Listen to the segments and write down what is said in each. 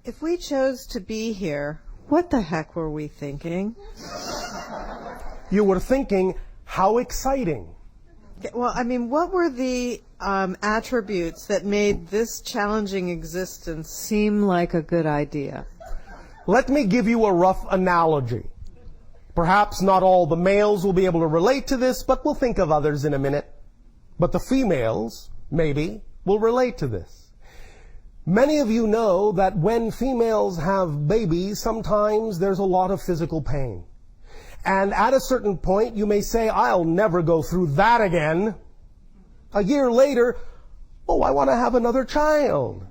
If we chose to be here, what the heck were we thinking? You were thinking, how exciting. Well, I mean, what were the attributes that made this challenging existence seem like a good idea? Let me give you a rough analogy. Perhaps not all the males will be able to relate to this, but we'll think of others in a minute. But the females, maybe, will relate to this. Many of you know that when females have babies, sometimes there's a lot of physical pain. And at a certain point, you may say, I'll never go through that again. A year later, oh, I want to have another child.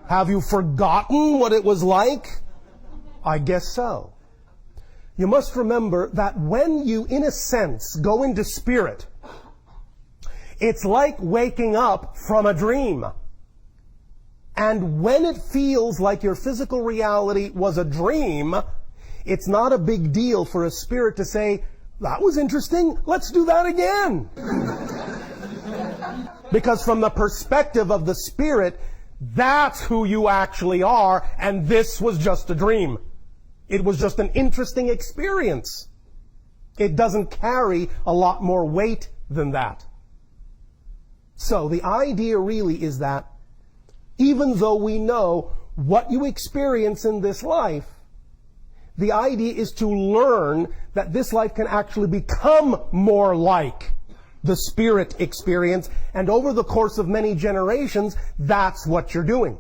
Have you forgotten what it was like? I guess so. You must remember that when you, in a sense, go into spirit, it's like waking up from a dream. And when it feels like your physical reality was a dream, it's not a big deal for a spirit to say, that was interesting, let's do that again. Because from the perspective of the spirit, that's who you actually are, and this was just a dream. It was just an interesting experience. It doesn't carry a lot more weight than that. So the idea really is that even though we know what you experience in this life, the idea is to learn that this life can actually become more like the spirit experience. And over the course of many generations, that's what you're doing,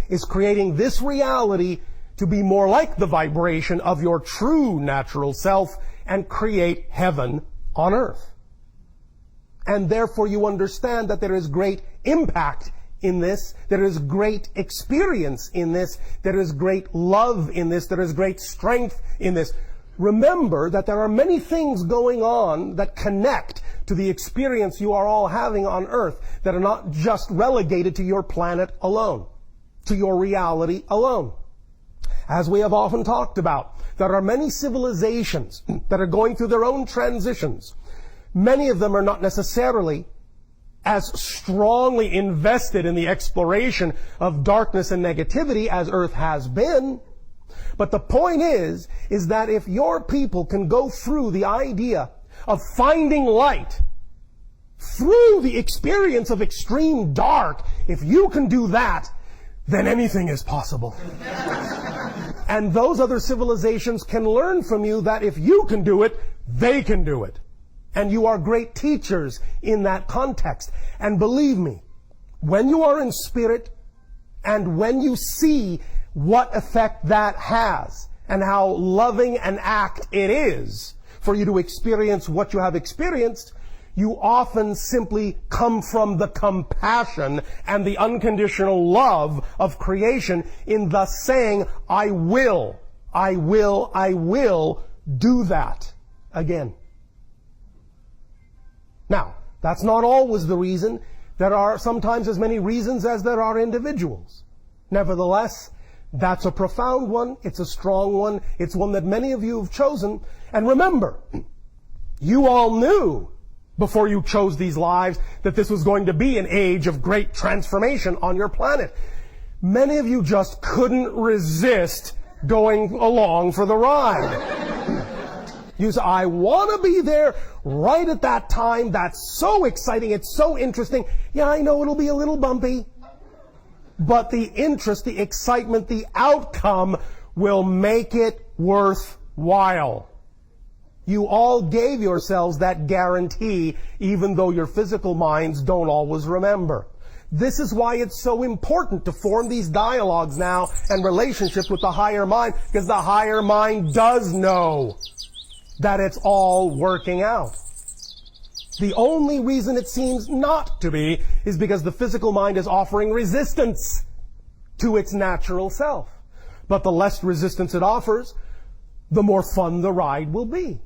is creating this reality to be more like the vibration of your true natural self and create heaven on earth. And therefore you understand that there is great impact in this, there is great experience in this, there is great love in this, there is great strength in this. Remember that there are many things going on that connect to the experience you are all having on earth that are not just relegated to your planet alone, to your reality alone. As we have often talked about, there are many civilizations that are going through their own transitions. Many of them are not necessarily as strongly invested in the exploration of darkness and negativity as Earth has been. But the point is that if your people can go through the idea of finding light through the experience of extreme dark, if you can do that, then anything is possible. And those other civilizations can learn from you that if you can do it, they can do it. And you are great teachers in that context. And believe me, when you are in spirit and when you see what effect that has and how loving an act it is for you to experience what you have experienced, you often simply come from the compassion and the unconditional love of creation in thus saying, I will do that again. Now, that's not always the reason. There are sometimes as many reasons as there are individuals. Nevertheless, that's a profound one. It's a strong one. It's one that many of you have chosen. And remember, you all knew before you chose these lives that this was going to be an age of great transformation on your planet. Many of you just couldn't resist going along for the ride. You say, I want to be there right at that time. That's so exciting. It's so interesting. Yeah, I know it'll be a little bumpy. But the interest, the excitement, the outcome will make it worthwhile. You all gave yourselves that guarantee, even though your physical minds don't always remember. This is why it's so important to form these dialogues now and relationships with the higher mind, because the higher mind does know that it's all working out. The only reason it seems not to be is because the physical mind is offering resistance to its natural self. But the less resistance it offers, the more fun the ride will be.